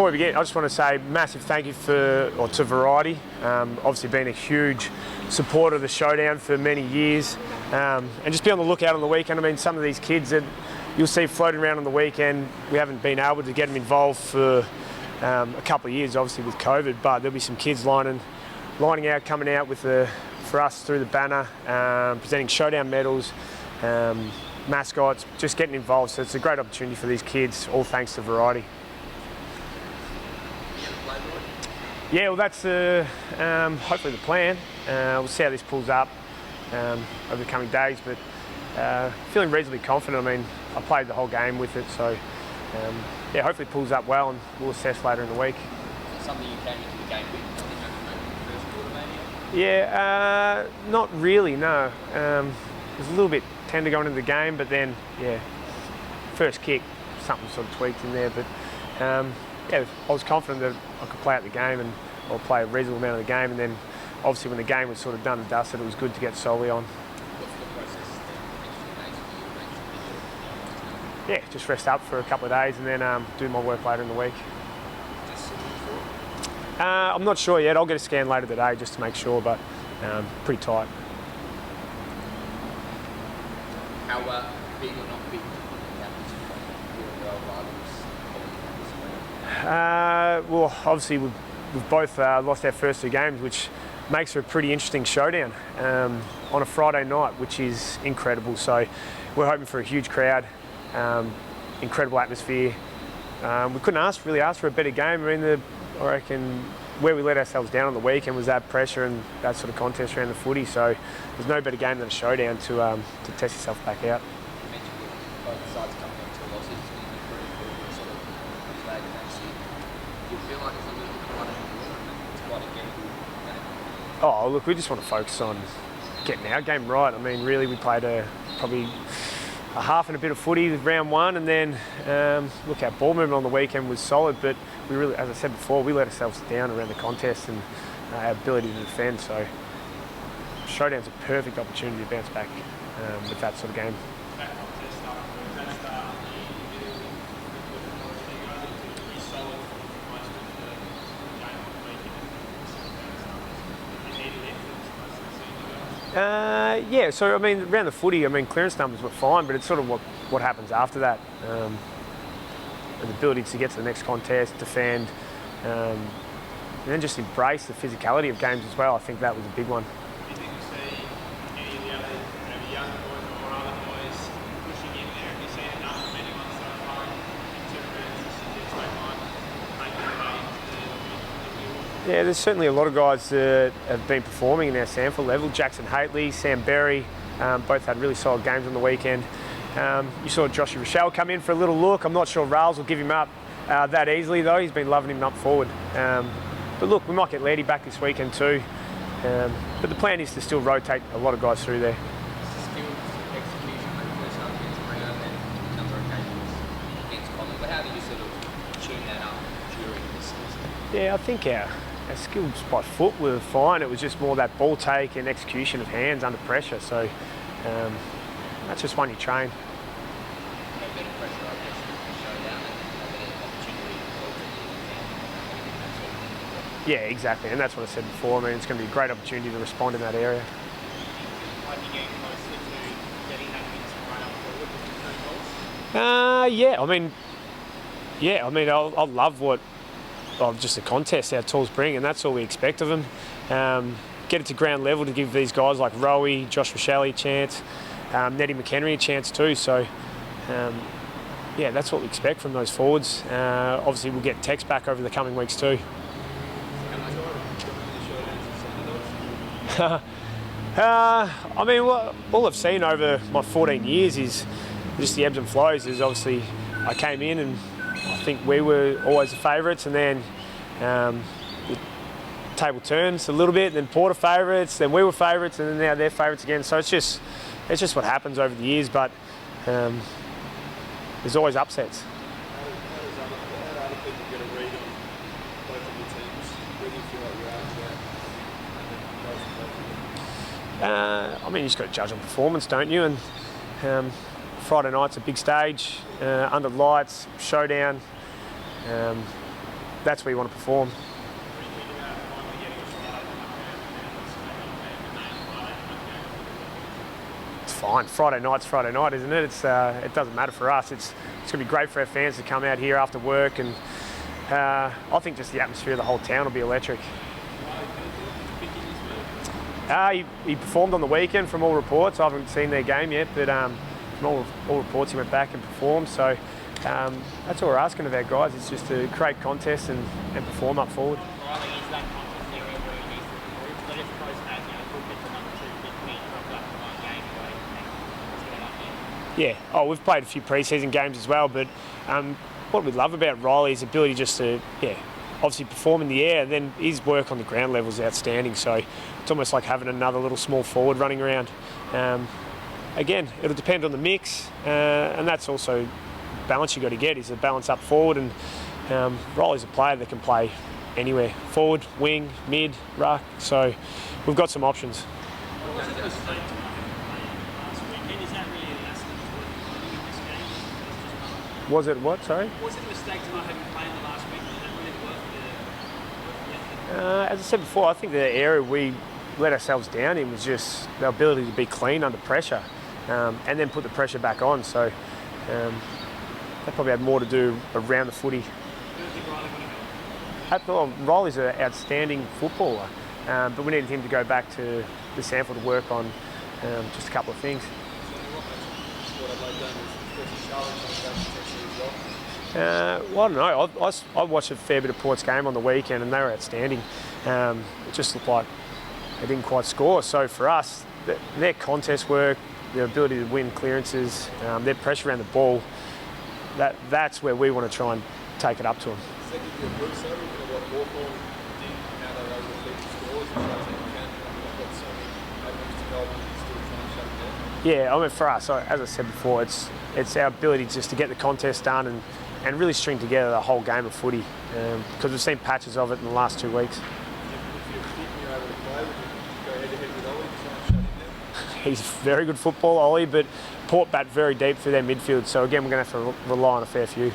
before we begin, I just want to say massive thank you to Variety. Obviously been a huge supporter of the Showdown for many years. And just be on the lookout on the weekend. I mean, some of these kids that you'll see floating around on the weekend, we haven't been able to get them involved for a couple of years, obviously with COVID, but there'll be some kids lining out, coming out with for us through the banner, presenting Showdown medals, mascots, just getting involved. So it's a great opportunity for these kids, all thanks to Variety. Yeah, well, that's hopefully the plan. We'll see how this pulls up over the coming days, but feeling reasonably confident. I mean, I played the whole game with it, so yeah, hopefully it pulls up well, and we'll assess later in the week. Something you came into the game with? Nothing happened in the first quarter, maybe? Yeah, not really, no. It was a little bit tender going into the game, but then, yeah, first kick, something sort of tweaked in there, but yeah, I was confident that I could play out the game and I'll play a reasonable amount of the game, and then obviously when the game was sort of done and dusted, it was good to get solely on. What's the process Yeah, just rest up for a couple of days and then do my work later in the week. I'm not sure yet. I'll get a scan later today just to make sure, but pretty tight. How big or not big? Well, obviously we've both lost our first two games, which makes for a pretty interesting showdown on a Friday night, which is incredible. So we're hoping for a huge crowd, incredible atmosphere. We couldn't really ask for a better game. I mean, I reckon where we let ourselves down on the weekend was that pressure and that sort of contest around the footy. So there's no better game than a showdown to test yourself back out. You mentioned both sides coming into losses. You feel like it's a little bit quite it's quite a gettable game? Oh, look, we just want to focus on getting our game right. I mean, really, we played probably a half and a bit of footy with round one, and then look, our ball movement on the weekend was solid, but we really, as I said before, we let ourselves down around the contest and our ability to defend. So Showdown's a perfect opportunity to bounce back with that sort of game. Yeah, so I mean, around the footy, I mean, clearance numbers were fine, but it's sort of what happens after that. And the ability to get to the next contest, defend, and then just embrace the physicality of games as well. I think that was a big one. Do you think you see any of the other maybe younger boys or other boys pushing in there? Have you seen enough from anyone so far in terms of suggest they might make their way into the Yeah, there's certainly a lot of guys that have been performing in our Sanford level. Jackson Haitley, Sam Berry, both had really solid games on the weekend. You saw Joshua Rochelle come in for a little look. I'm not sure Rales will give him up that easily though. He's been loving him up forward. But look, we might get Laddie back this weekend too. But the plan is to still rotate a lot of guys through there. Skills, execution, first half against Brown and a number of occasions against Collins. But how do you sort of tune that up during the season? Yeah, I think our skills by foot were fine. It was just more that ball take and execution of hands under pressure. So that's just one you train. No better pressure, I guess, to show down and no better opportunity to Yeah, exactly, and that's what I said before. I mean, it's going to be a great opportunity to respond in that area. Might be getting closer to getting that win right up forward with no goals? Yeah, I mean, I love just the contest our tools bring, and that's all we expect of them. Get it to ground level to give these guys like Rowie, Josh Rochelle a chance, Nettie McHenry a chance too. So, yeah, that's what we expect from those forwards. Obviously, we'll get Tex back over the coming weeks too. I mean, all I've seen over my 14 years is just the ebbs and flows. Is obviously I came in and I think we were always the favourites, and then the table turns a little bit, and then Porter favourites, then we were favourites, and then now they're favourites again. So it's just what happens over the years, but there's always upsets. How do other people get a read on both of the teams? Where do you feel like you're at? I mean, you just got to judge on performance, don't you? And Friday night's a big stage, under lights, showdown. that's where you want to perform. It's fine. Friday night's Friday night, isn't it? It doesn't matter for us. It's going to be great for our fans to come out here after work, and I think just the atmosphere of the whole town will be electric. He performed on the weekend from all reports. I haven't seen their game yet, but from all reports he went back and performed. So that's all we're asking of our guys. It's just to create contests and perform up forward. Riley, is that contest area where he needs to improve? But I suppose as we'll get to number 2, big meet, dropped up to one game away. What's going on there? Yeah. Oh, we've played a few pre-season games as well, but what we love about Riley is his ability just to, obviously perform in the air. Then his work on the ground level is outstanding. So it's almost like having another little small forward running around. Again, it'll depend on the mix, and that's also balance you got to get is a balance up forward. And Riley's a player that can play anywhere: forward, wing, mid, ruck. So we've got some options. Was it a mistake to not have last weekend? Is that really a lesson in this game? Was it what? Sorry. Was it a mistake to not have him play in the last weekend? Is that really worth the effort? As I said before, I think the area we let ourselves down in was just the ability to be clean under pressure, and then put the pressure back on. So that probably had more to do around the footy. Do you think Riley would have helped? Riley's an outstanding footballer, but we needed him to go back to the sample to work on just a couple of things. Well, I don't know. I watched a fair bit of Port's game on the weekend, and they were outstanding. It just looked like they didn't quite score. So for us, their contest work, their ability to win clearances, their pressure around the ball, that's where we want to try and take it up to them. Yeah, I mean, for us, as I said before, it's our ability just to get the contest done and really string together the whole game of footy, because we've seen patches of it in the last 2 weeks. He's a very good footballer, Ollie, but Port bat very deep through their midfield, so again, we're going to have to rely on a fair few.